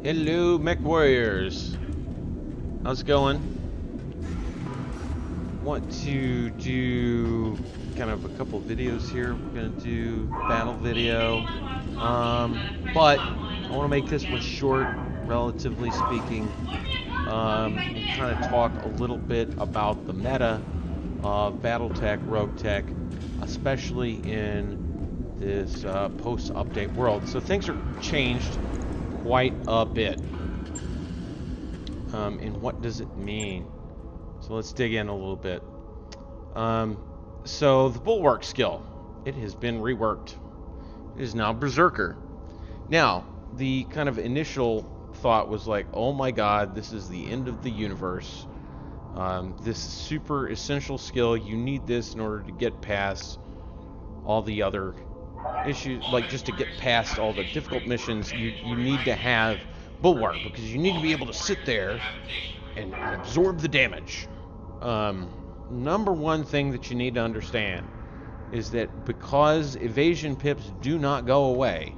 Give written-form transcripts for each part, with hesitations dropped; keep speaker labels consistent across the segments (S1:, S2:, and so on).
S1: Hello, Mech Warriors. How's it going? Want to do kind of a couple videos here. We're gonna do battle video, but I want to make this one short, relatively speaking. And kind of talk a little bit about the meta of BattleTech, RogueTech, especially in this post-update world. So things are changed quite a bit. And what does it mean? So let's dig in a little bit. So the Bulwark skill, it has been reworked. It is now Berserker. Now, the kind of initial thought was like, oh my god, this is the end of the universe. This super essential skill, you need this in order to get past all the other issues, like just to get past all the difficult missions, you need to have Bulwark, because you need to be able to sit there and absorb the damage. Number one thing that you need to understand is that because evasion pips do not go away,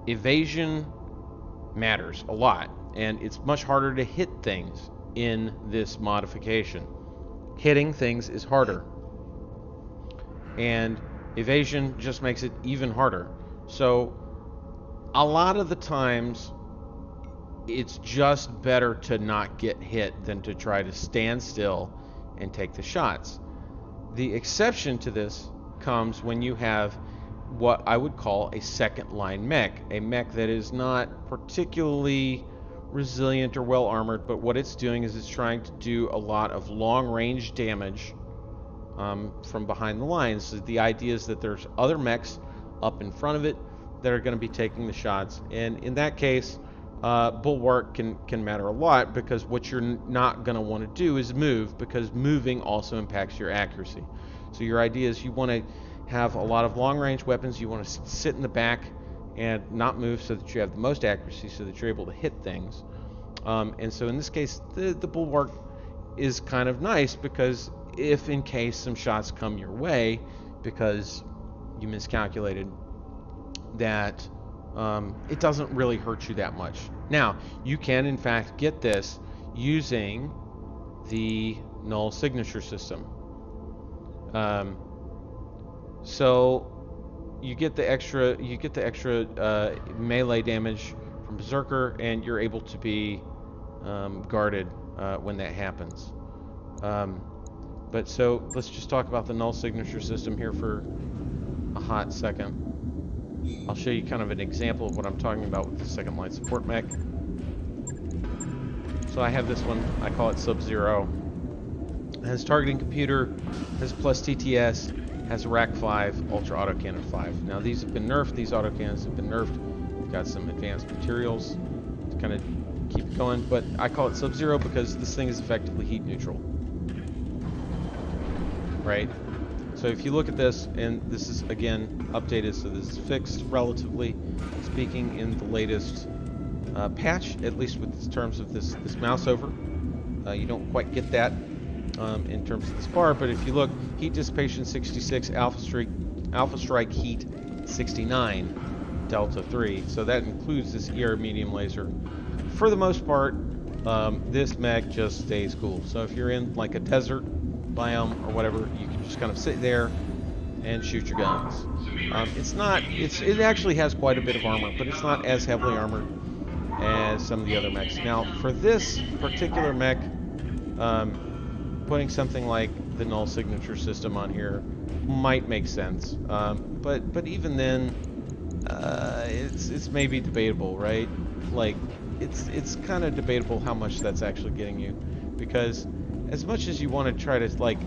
S1: evasion matters a lot, and it's much harder to hit things in this modification. Hitting things is harder, and evasion just makes it even harder. So a lot of the times it's just better to not get hit than to try to stand still and take the shots. The exception to this comes when you have what I would call a second line mech, a mech that is not particularly resilient or well armored, but what it's doing is it's trying to do a lot of long range damage from behind the lines. So the idea is that there's other mechs up in front of it that are going to be taking the shots, and in that case Bulwark can matter a lot, because what you're not going to want to do is move, because moving also impacts your accuracy. So your idea is you want to have a lot of long-range weapons. You want to sit in the back and not move, so that you have the most accuracy, so that you're able to hit things. And so in this case, the Bulwark is kind of nice, because if in case some shots come your way because you miscalculated, that it doesn't really hurt you that much. Now, you can in fact get this using the Null signature system. So you get the extra melee damage from Berserker, and you're able to be guarded when that happens. But so let's just talk about the Null signature system here for a hot second. I'll show you kind of an example of what I'm talking about with the second line support mech. So I have this one, I call it Sub-Zero. It has targeting computer, has plus TTS, has Rack 5, Ultra Autocannon 5. Now these have been nerfed, these autocannons have been nerfed. We've got some advanced materials to kind of keep it going, but I call it Sub-Zero because this thing is effectively heat neutral. Right? So if you look at this, and this is again updated, so this is fixed relatively speaking in the latest patch, at least with terms of this mouse over. You don't quite get that in terms of this bar, but if you look, heat dissipation 66, alpha strike heat 69, delta 3. So that includes this ER medium laser. For the most part, this mech just stays cool. So if you're in like a desert biome or whatever, you can just kind of sit there and shoot your guns. It actually has quite a bit of armor, but it's not as heavily armored as some of the other mechs. Now, for this particular mech, putting something like the Null signature system on here might make sense. But even then, it's maybe debatable, right? Like, it's kind of debatable how much that's actually getting you, because as much as you want to try to like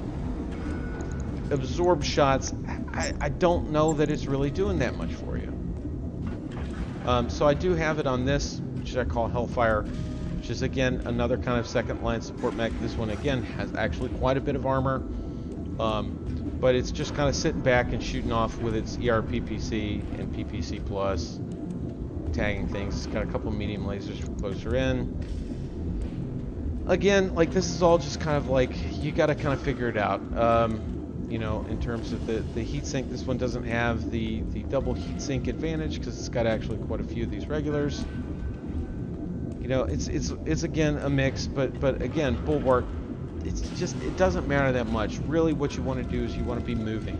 S1: absorb shots, I don't know that it's really doing that much for you. So I do have it on this, which I call Hellfire, which is again another kind of second line support mech. This one again has actually quite a bit of armor, but it's just kind of sitting back and shooting off with its ER PPC and PPC plus, tagging things. It's got a couple medium lasers from closer in. Again, like, this is all just kind of like, you got to kind of figure it out. you know, in terms of the heatsink. This one doesn't have the double heatsink advantage because it's got actually quite a few of these regulars. You know, it's again a mix, but again, Bulwark, it doesn't matter that much. Really, what you want to do is you want to be moving.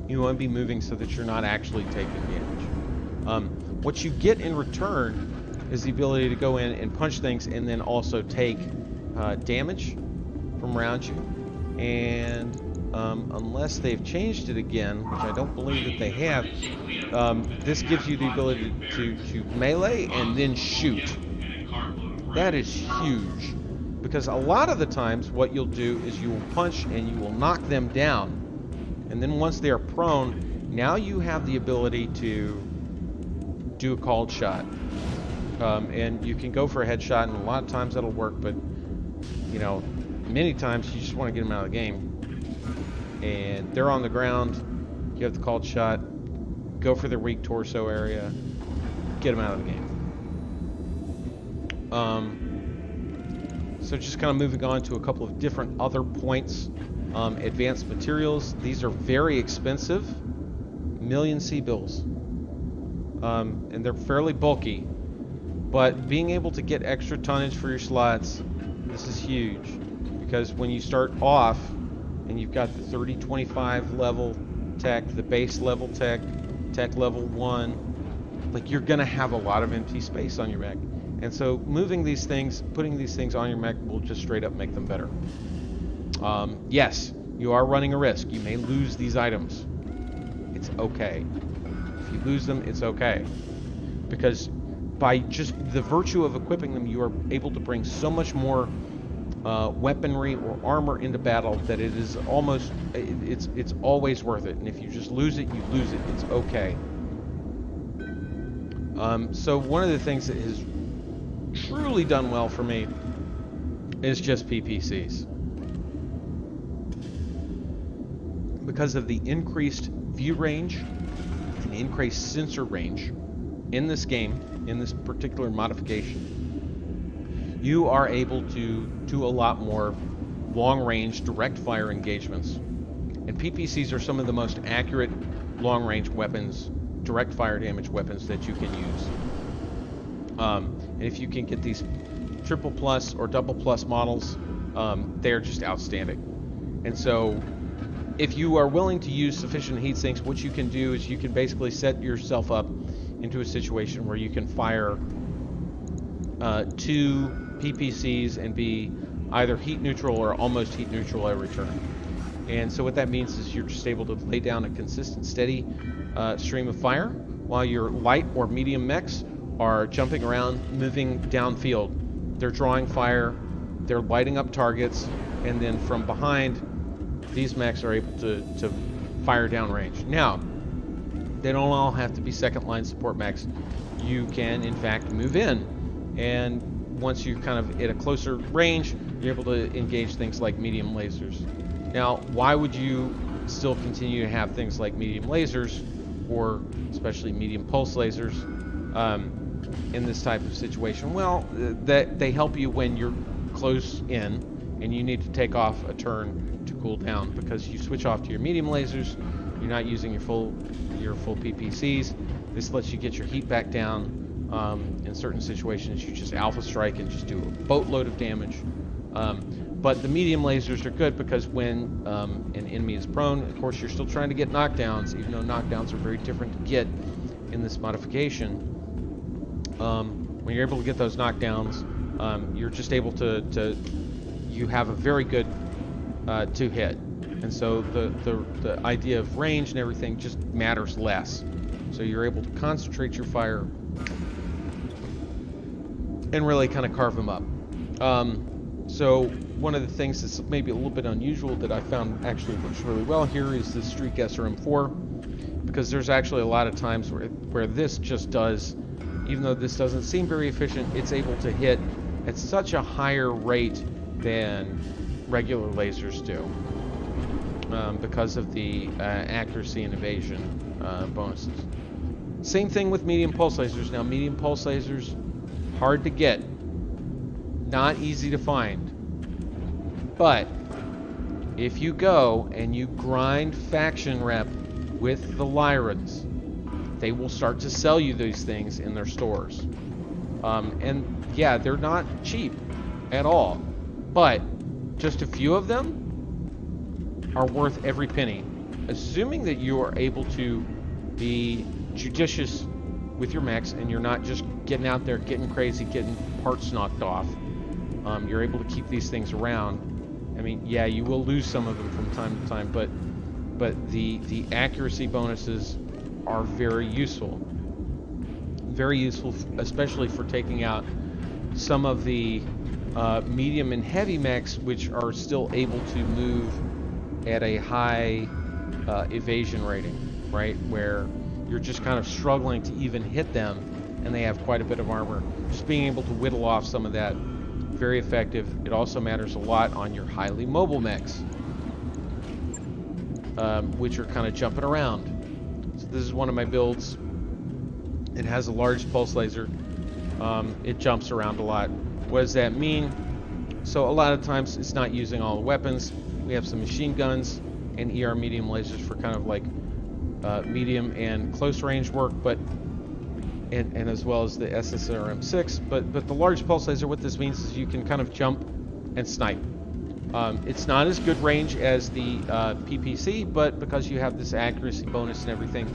S1: You want to be moving so that you're not actually taking damage. What you get in return is the ability to go in and punch things and then also take damage from around you. And unless they've changed it again, which I don't believe that they have, this gives you the ability to melee and then shoot. That is huge, because a lot of the times what you'll do is you will punch and you will knock them down, and then once they are prone, now you have the ability to do a called shot. And you can go for a headshot, and a lot of times that'll work, but you know, many times you just want to get them out of the game. And they're on the ground, you have the called shot, go for their weak torso area, get them out of the game. So just kind of moving on to a couple of different other points. Advanced materials, these are very expensive, million C-bills. And they're fairly bulky, but being able to get extra tonnage for your slots, this is huge, because when you start off and you've got the 30-25 level tech, the base level tech level 1, like, you're gonna have a lot of empty space on your mech, and so moving these things, putting these things on your mech will just straight up make them better. Yes, you are running a risk. You may lose these items. It's okay. If you lose them, it's okay, because by just the virtue of equipping them, you are able to bring so much more weaponry or armor into battle that it is almost, it's always worth it. And if you just lose it, you lose it. It's okay. So one of the things that has truly done well for me is just PPCs. Because of the increased view range and increased sensor range in this game, in this particular modification, you are able to do a lot more long-range direct fire engagements. And PPCs are some of the most accurate long-range weapons, direct fire damage weapons that you can use. And if you can get these triple plus or double plus models, they're just outstanding. And so if you are willing to use sufficient heat sinks, what you can do is you can basically set yourself up into a situation where you can fire 2 PPCs and be either heat neutral or almost heat neutral every turn. And so what that means is you're just able to lay down a consistent, steady stream of fire while your light or medium mechs are jumping around, moving downfield. They're drawing fire, they're lighting up targets, and then from behind, these mechs are able to fire downrange. Now, they don't all have to be second line support mechs. You can, in fact, move in, and once you're kind of at a closer range, you're able to engage things like medium lasers. Now, why would you still continue to have things like medium lasers, or especially medium pulse lasers, in this type of situation? Well, they help you when you're close in and you need to take off a turn to cool down, because you switch off to your medium lasers, you're not using your full PPCs. This lets you get your heat back down. In certain situations, you just alpha strike and just do a boatload of damage. But the medium lasers are good because when an enemy is prone, of course, you're still trying to get knockdowns, even though knockdowns are very different to get in this modification. When you're able to get those knockdowns, you're just able to you have a very good 2-hit. And so the idea of range and everything just matters less. So you're able to concentrate your fire and really kind of carve them up. So one of the things that's maybe a little bit unusual that I found actually works really well here is the Streak SRM4, because there's actually a lot of times where this just does, even though this doesn't seem very efficient, it's able to hit at such a higher rate than regular lasers do, because of the accuracy and evasion bonuses. Same thing with medium pulse lasers. Now, medium pulse lasers, hard to get, not easy to find, but if you go and you grind faction rep with the Lyrans, they will start to sell you these things in their stores. And yeah, they're not cheap at all, but just a few of them are worth every penny, assuming that you are able to be judicious with your mechs and you're not just getting out there getting crazy, getting parts knocked off. You're able to keep these things around. I mean, yeah, you will lose some of them from time to time, but the accuracy bonuses are very useful. Very useful, especially for taking out some of the medium and heavy mechs, which are still able to move at a high evasion rating, right? Where you're just kind of struggling to even hit them, and they have quite a bit of armor. Just being able to whittle off some of that, very effective. It also matters a lot on your highly mobile mechs, which are kind of jumping around. So this is one of my builds. It has a large pulse laser. It jumps around a lot. What does that mean? So a lot of times it's not using all the weapons. We have some machine guns and ER medium lasers for kind of like medium and close range work, but and as well as the SSRM6. But the large pulse laser, what this means is you can kind of jump and snipe. It's not as good range as the PPC, but because you have this accuracy bonus and everything,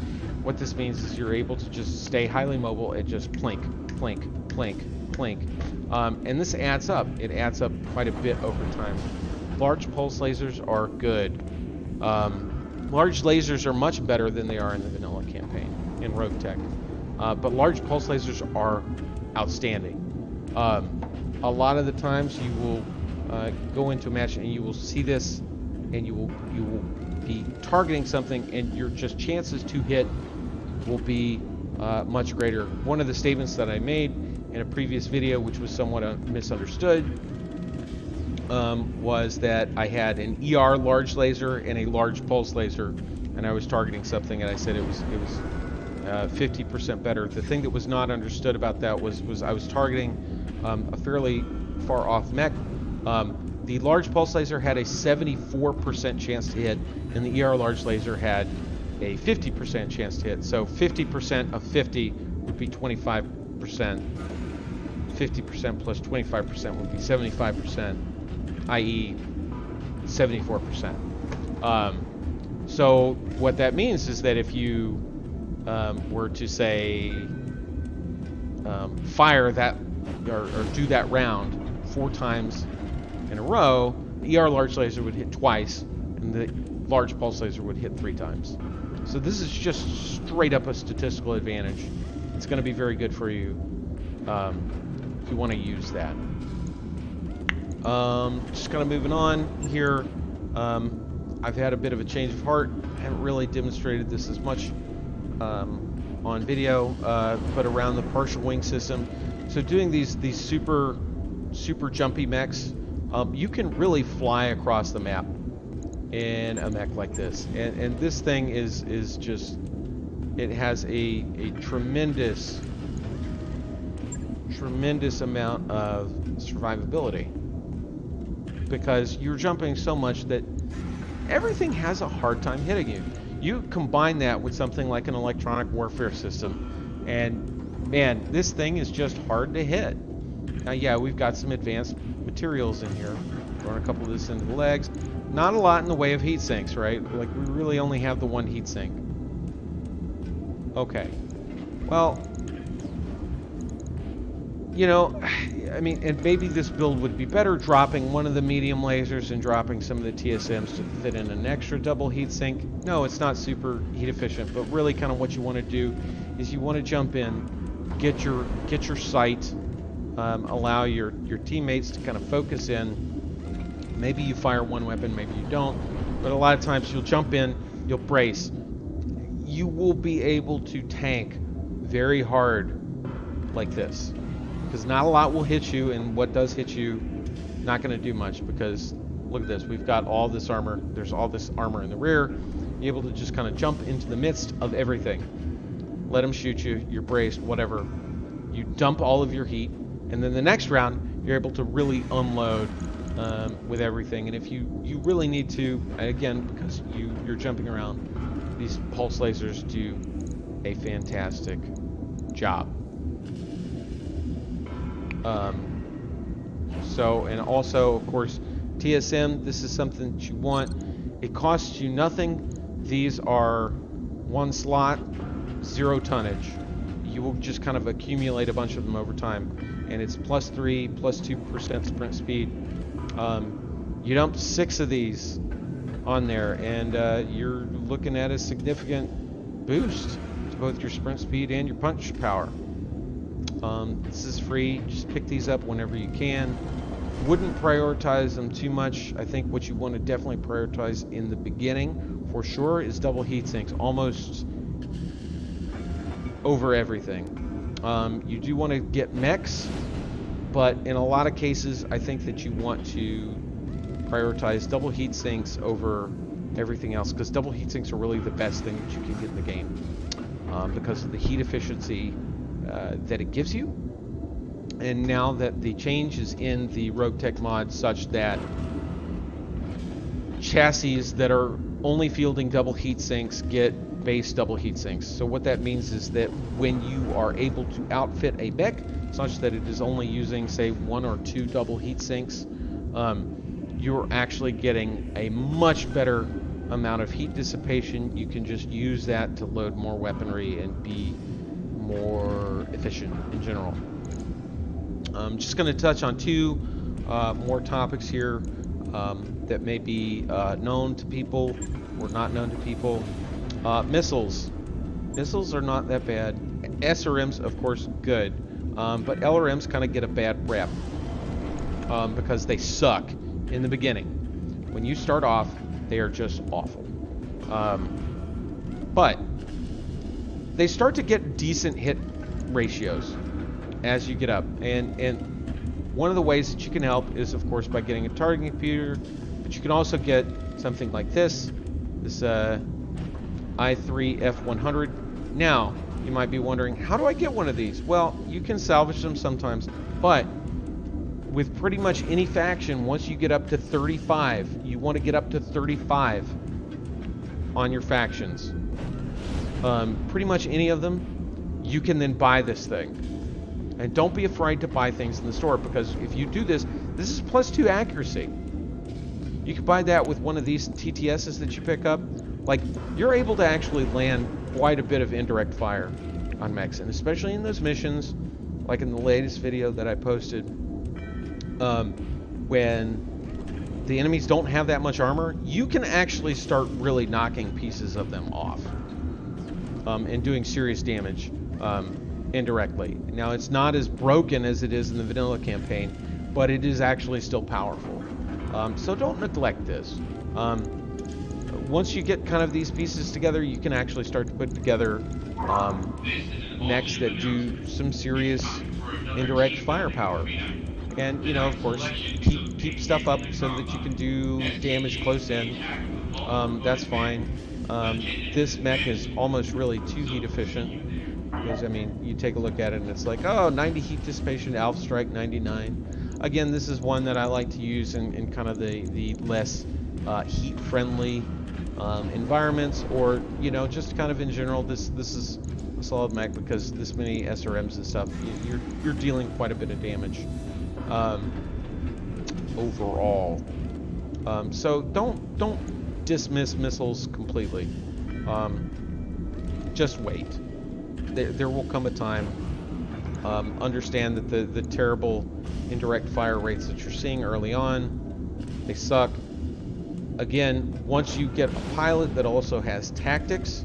S1: what this means is you're able to just stay highly mobile and just plink, plink, plink, plink. And this adds up. It adds up quite a bit over time. Large pulse lasers are good. Large lasers are much better than they are in the vanilla campaign in RogueTech. But large pulse lasers are outstanding. A lot of the times you will go into a match and you will see this, and you will be targeting something, and your just chances to hit will be much greater. One of the statements that I made in a previous video, which was somewhat misunderstood, was that I had an ER large laser and a large pulse laser, and I was targeting something, and I said it was 50% better. The thing that was not understood about that was I was targeting a fairly far off mech. The large pulse laser had a 74% chance to hit, and the ER large laser had a 50% chance to hit. So 50% of 50 would be 25%. 50% plus 25% would be 75%, i.e. 74%. So what that means is that if you were to say fire that or do that round 4 times in a row, the ER large laser would hit twice, and the large pulse laser would hit 3 times. So this is just straight up a statistical advantage. It's going to be very good for you if you want to use that. Just kind of moving on here. I've had a bit of a change of heart. I haven't really demonstrated this as much on video, but around the partial wing system. So doing these super jumpy mechs, you can really fly across the map in a mech like this, and this thing is just, it has a tremendous amount of survivability, because you're jumping so much that everything has a hard time hitting you. You combine that with something like an electronic warfare system, and man, this thing is just hard to hit. Now, yeah, we've got some advanced materials in here. Throwing a couple of this into the legs. Not a lot in the way of heat sinks, right? Like, we really only have the one heat sink. Okay. Well, you know, I mean, and maybe this build would be better dropping one of the medium lasers and dropping some of the TSMs to fit in an extra double heat sink. No, it's not super heat efficient, but really kind of what you want to do is you want to jump in, get your sight, allow your teammates to kind of focus in. Maybe you fire one weapon, maybe you don't, but a lot of times you'll jump in, you'll brace. You will be able to tank very hard like this, because not a lot will hit you, and what does hit you, not going to do much, because look at this, we've got all this armor, there's all this armor in the rear. You're able to just kind of jump into the midst of everything, let them shoot you, you're braced, whatever, you dump all of your heat, and then the next round you're able to really unload with everything. And if you really need to, again, because you're jumping around, these pulse lasers do a fantastic job. So, and also, of course, TSM, this is something that you want. It costs you nothing. These are 1 slot, 0 tonnage. You will just kind of accumulate a bunch of them over time. And it's +3, +2% sprint speed. You dump 6 of these on there, and you're looking at a significant boost to both your sprint speed and your punch power. This is free. Just pick these up whenever you can. Wouldn't prioritize them too much. I think what you want to definitely prioritize in the beginning, for sure, is double heat sinks, almost over everything. You do want to get mechs, but in a lot of cases, I think that you want to prioritize double heat sinks over everything else, because double heat sinks are really the best thing that you can get in the game, because of the heat efficiency that it gives you. And now that the change is in the RogueTech mod such that chassis that are only fielding double heat sinks get base double heat sinks. So what that means is that when you are able to outfit a mech such that it is only using, say, 1 or 2 double heat sinks, you're actually getting a much better amount of heat dissipation. You can just use that to load more weaponry and be more efficient in general. I'm just going to touch on 2 more topics here that may be known to people or not known to people. Missiles. Missiles are not that bad. SRMs, of course, good. But LRMs kind of get a bad rep because they suck in the beginning. When you start off, they are just awful. But they start to get decent hit ratios as you get up, and one of the ways that you can help is, of course, by getting a targeting computer, but you can also get something like this i3 F100. Now you might be wondering, how do I get one of these? Well, you can salvage them sometimes, but with pretty much any faction, once you get up to 35, you want to get up to 35 on your factions. Pretty much any of them, you can then buy this thing. And don't be afraid to buy things in the store, because if you do this, this is +2 accuracy. You can buy that with one of these TTSs that you pick up. Like, you're able to actually land quite a bit of indirect fire on mechs, and especially in those missions, like in the latest video that I posted, when the enemies don't have that much armor, you can actually start really knocking pieces of them off and doing serious damage. Indirectly. Now, it's not as broken as it is in the vanilla campaign, but it is actually still powerful. So don't neglect this. Once you get kind of these pieces together, you can actually start to put together mechs that do some serious indirect firepower. And, you know, of course, keep stuff up so that you can do damage close in. That's fine. This mech is almost really too heat efficient. Because, I mean, you take a look at it and it's like, oh, 90 heat dissipation, Alpha Strike 99. Again, this is one that I like to use in kind of the less heat-friendly environments, or, you know, just kind of in general. This is a solid mech because this many SRMs and stuff, you're dealing quite a bit of damage overall. So don't dismiss missiles completely. Just wait. There will come a time. Understand that the terrible indirect fire rates that you're seeing early on, they suck. Again, once you get a pilot that also has tactics,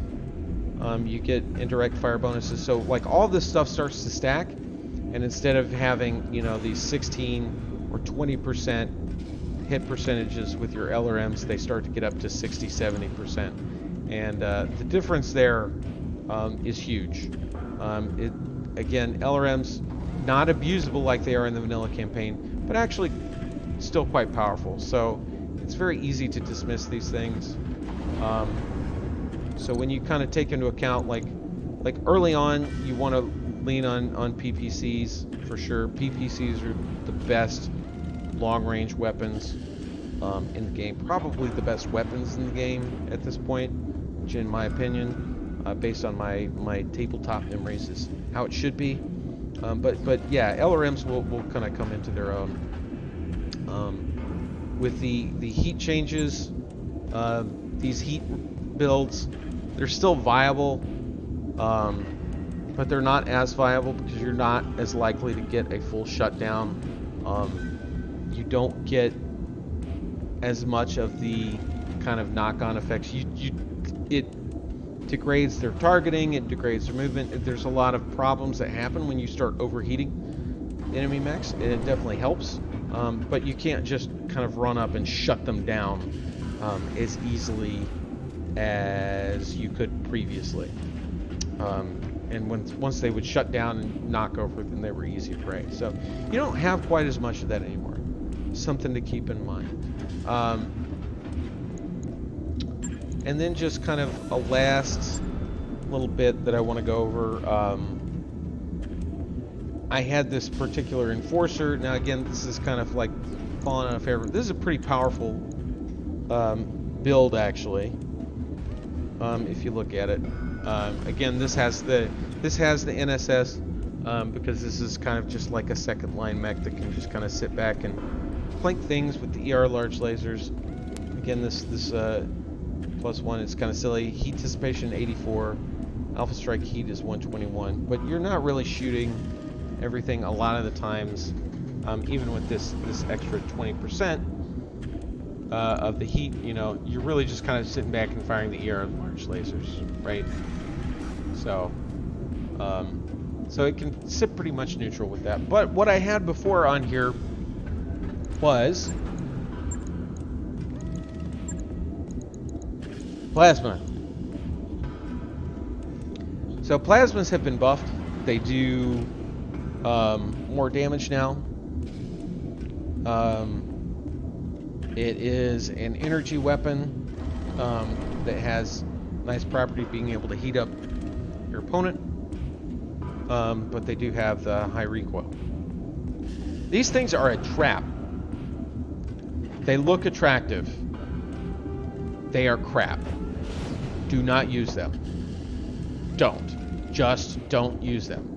S1: you get indirect fire bonuses. So, like, all this stuff starts to stack, and instead of having, you know, these 16 or 20% hit percentages with your LRMs, they start to get up to 60-70%. And the difference there is huge. Again, LRMs, not abusable like they are in the vanilla campaign, but actually still quite powerful. So it's very easy to dismiss these things. So when you kind of take into account, like early on, you want to lean on PPCs for sure. PPCs are the best long-range weapons in the game. Probably the best weapons in the game at this point, which in my opinion, based on my tabletop memories, is how it should be. But yeah, LRMs will kind of come into their own. With the heat changes, these heat builds, they're still viable, but they're not as viable because you're not as likely to get a full shutdown. You don't get as much of the kind of knock-on effects. It degrades their targeting, it degrades their movement. There's a lot of problems that happen when you start overheating enemy mechs, and it definitely helps. But you can't just kind of run up and shut them down as easily as you could previously. And once they would shut down and knock over, then they were easy prey. So you don't have quite as much of that anymore. Something to keep in mind. And then just kind of a last little bit that I want to go over. I had this particular enforcer. Now again, this is kind of like falling out of favor. This is a pretty powerful build, actually. If you look at it, again, this has the NSS because this is kind of just like a second line mech that can just kind of sit back and flank things with the ER large lasers. Again, this +1 is kind of silly. Heat dissipation 84, alpha strike heat is 121, but you're not really shooting everything a lot of the times. Even with this extra 20% of the heat, you know, you're really just kind of sitting back and firing the ER large lasers, right? So, so it can sit pretty much neutral with that. But what I had before on here was plasma. So plasmas have been buffed. They do more damage now. It is an energy weapon that has nice property of being able to heat up your opponent, but they do have the high recoil. These things are a trap. They look attractive. They are crap. Do not use them. Don't. Just don't use them.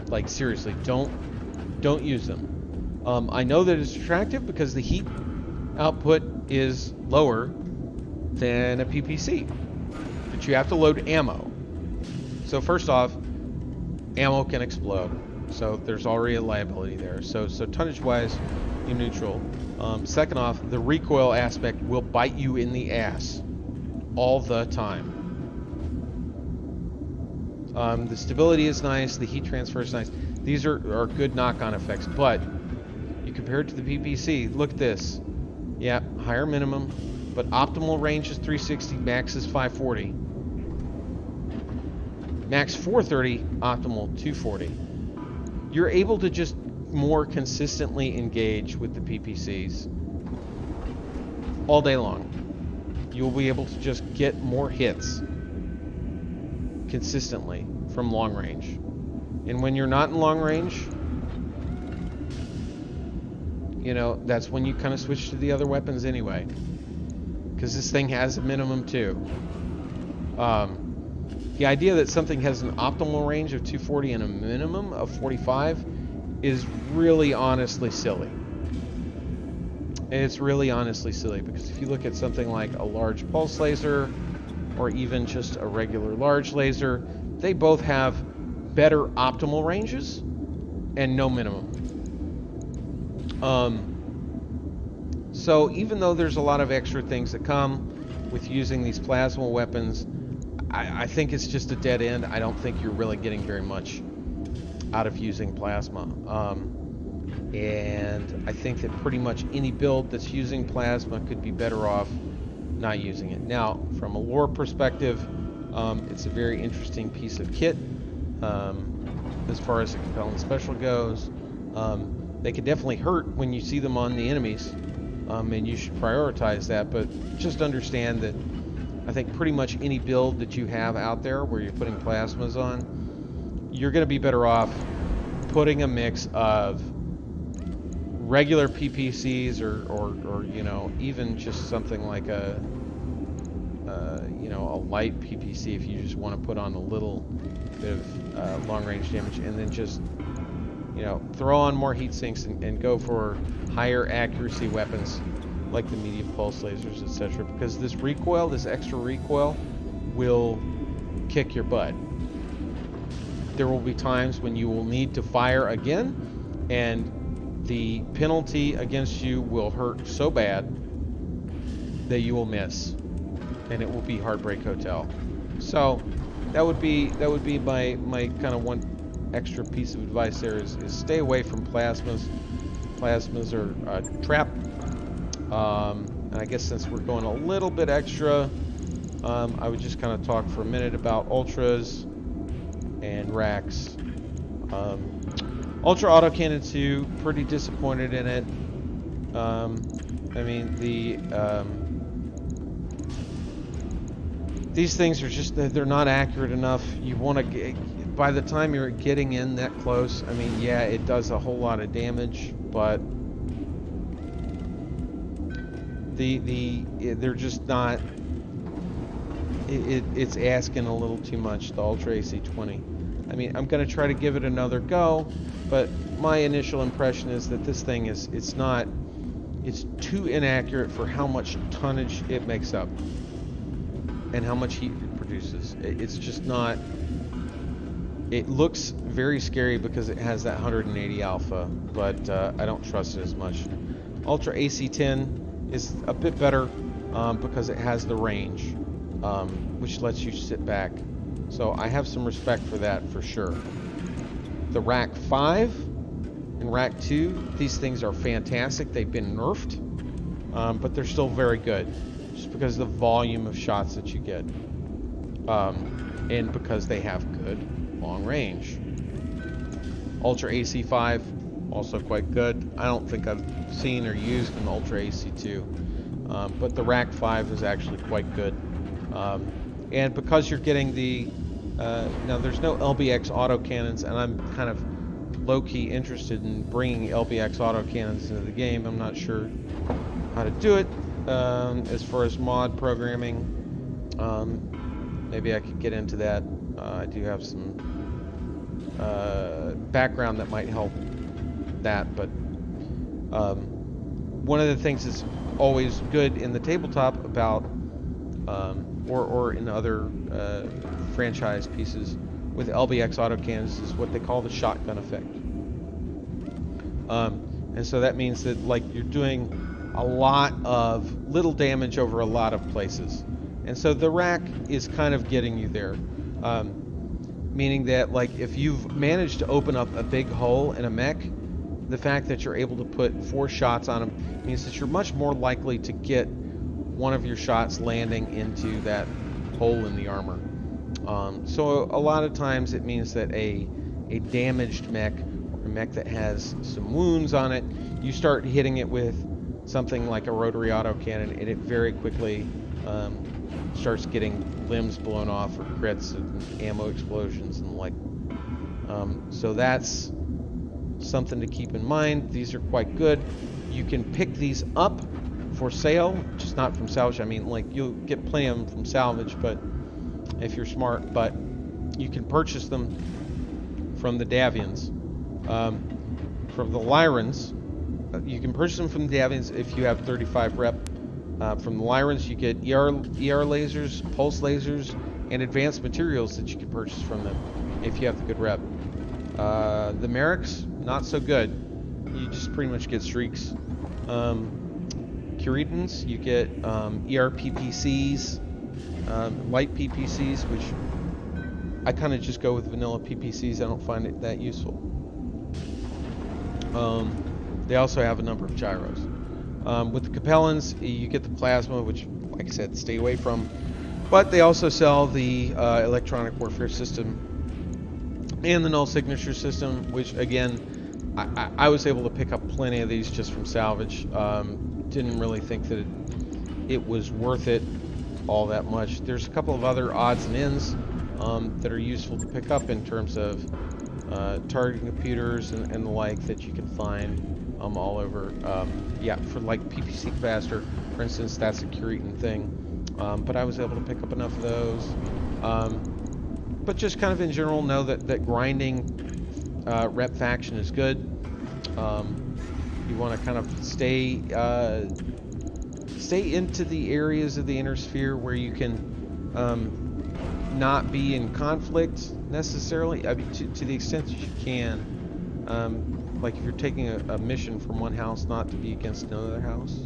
S1: Like, seriously, don't use them. I know that it's attractive because the heat output is lower than a PPC, but you have to load ammo. So first off, ammo can explode, so there's already a liability there. So tonnage-wise, you're neutral. Second off, the recoil aspect will bite you in the ass all the time. The stability is nice, the heat transfer is nice. These are good knock-on effects, but you compare it to the PPC, look at this. Yeah, higher minimum, but optimal range is 360, max is 540. Max 430, optimal 240. You're able to just more consistently engage with the PPCs all day long. You'll be able to just get more hits consistently from long range. And when you're not in long range, you know, that's when you kind of switch to the other weapons anyway. Because this thing has a minimum too. The idea that something has an optimal range of 240 and a minimum of 45 is really honestly silly. It's really honestly silly because if you look at something like a large pulse laser or even just a regular large laser, they both have better optimal ranges and no minimum. So even though there's a lot of extra things that come with using these plasma weapons, I think it's just a dead end. I don't think you're really getting very much out of using plasma. And I think that pretty much any build that's using plasma could be better off not using it. Now, from a lore perspective, it's a very interesting piece of kit as far as the compelling special goes. They can definitely hurt when you see them on the enemies, and you should prioritize that, but just understand that I think pretty much any build that you have out there where you're putting plasmas on, you're going to be better off putting a mix of regular PPCs or you know, even just something like a you know, a light PPC if you just want to put on a little bit of long range damage, and then just, you know, throw on more heat sinks and go for higher accuracy weapons like the medium pulse lasers, etc. Because this recoil, this extra recoil, will kick your butt. There will be times when you will need to fire again, and the penalty against you will hurt so bad that you will miss, and it will be Heartbreak Hotel. So that would be my kind of one extra piece of advice there is stay away from plasmas. Plasmas are trap. And I guess since we're going a little bit extra, I would just kind of talk for a minute about ultras and racks. Ultra autocannon 2, pretty disappointed in it. I mean, these things are just, they're not accurate enough. You want to get, by the time you're getting in that close, I mean, yeah, it does a whole lot of damage, but they're just not, it's asking a little too much, the Ultra AC-20. I mean, I'm going to try to give it another go, but my initial impression is that this thing is, it's too inaccurate for how much tonnage it makes up and how much heat it produces. It's just not, it looks very scary because it has that 180 alpha, but I don't trust it as much. Ultra AC-10 is a bit better because it has the range, which lets you sit back. So I have some respect for that for sure. The Rack 5 and Rack 2, these things are fantastic. They've been nerfed, but they're still very good, just because of the volume of shots that you get, and because they have good long range. Ultra AC-5, also quite good. I don't think I've seen or used an Ultra AC-2, but the Rack 5 is actually quite good. And because you're getting the now there's no LBX autocannons, and I'm kind of low-key interested in bringing LBX autocannons into the game. I'm not sure how to do it as far as mod programming. Maybe I could get into that. I do have some background that might help that, but one of the things that's always good in the tabletop about or in other franchise pieces with LBX autocannons is what they call the shotgun effect. And so that means that, like, you're doing a lot of little damage over a lot of places. And so the rack is kind of getting you there. Meaning that, like, if you've managed to open up a big hole in a mech, the fact that you're able to put 4 shots on them means that you're much more likely to get one of your shots landing into that hole in the armor. So a lot of times it means that a damaged mech, or a mech that has some wounds on it, you start hitting it with something like a rotary autocannon, and it very quickly starts getting limbs blown off, or crits and ammo explosions and the like. So that's something to keep in mind. These are quite good. You can pick these up for sale, just not from salvage. I mean, like, you'll get plenty of them from salvage, but if you're smart, but you can purchase them from the Davians. From the Lyrans, you can purchase them from the Davians if you have 35 rep. From the Lyrans, you get ER lasers, pulse lasers, and advanced materials that you can purchase from them if you have the good rep. The Merrics, not so good. You just pretty much get streaks. Curitans, you get ER PPCs, light PPCs, which I kind of just go with vanilla PPCs. I don't find it that useful. They also have a number of gyros. With the Capellans, you get the plasma, which, like I said, stay away from. But they also sell the electronic warfare system and the null signature system, which, again, I was able to pick up plenty of these just from salvage. Didn't really think that it was worth it all that much. There's a couple of other odds and ends that are useful to pick up in terms of targeting computers and the like that you can find. all over. Yeah, for like PPC capacitor, for instance, that's a Curitan thing. But I was able to pick up enough of those. But just kind of in general, know that grinding rep faction is good. You want to kind of stay into the areas of the inner sphere where you can not be in conflict necessarily. I mean, to the extent that you can. Like if you're taking a mission from one house, not to be against another house.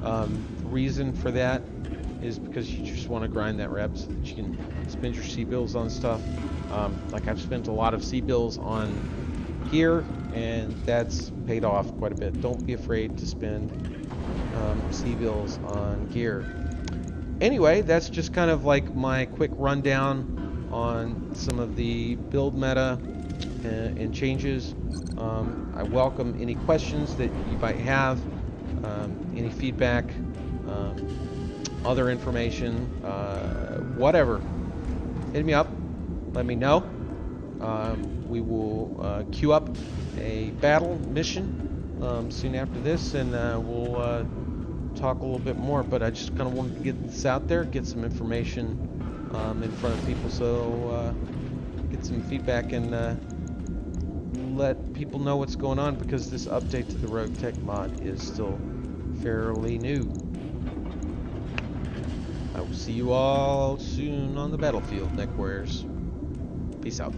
S1: The reason for that is because you just want to grind that rep so that you can spend your C-bills on stuff. Like I've spent a lot of C-bills on gear, and that's paid off quite a bit. Don't be afraid to spend C-bills on gear. Anyway, that's just kind of like my quick rundown on some of the build meta and changes. I welcome any questions that you might have, any feedback, other information, whatever. Hit me up, let me know. We will queue up a battle mission soon after this, and we'll talk a little bit more. But I just kind of wanted to get this out there, get some information in front of people, so get some feedback and let people know what's going on, because this update to the RogueTech mod is still fairly new. I will see you all soon on the battlefield, neck warriors. Peace out.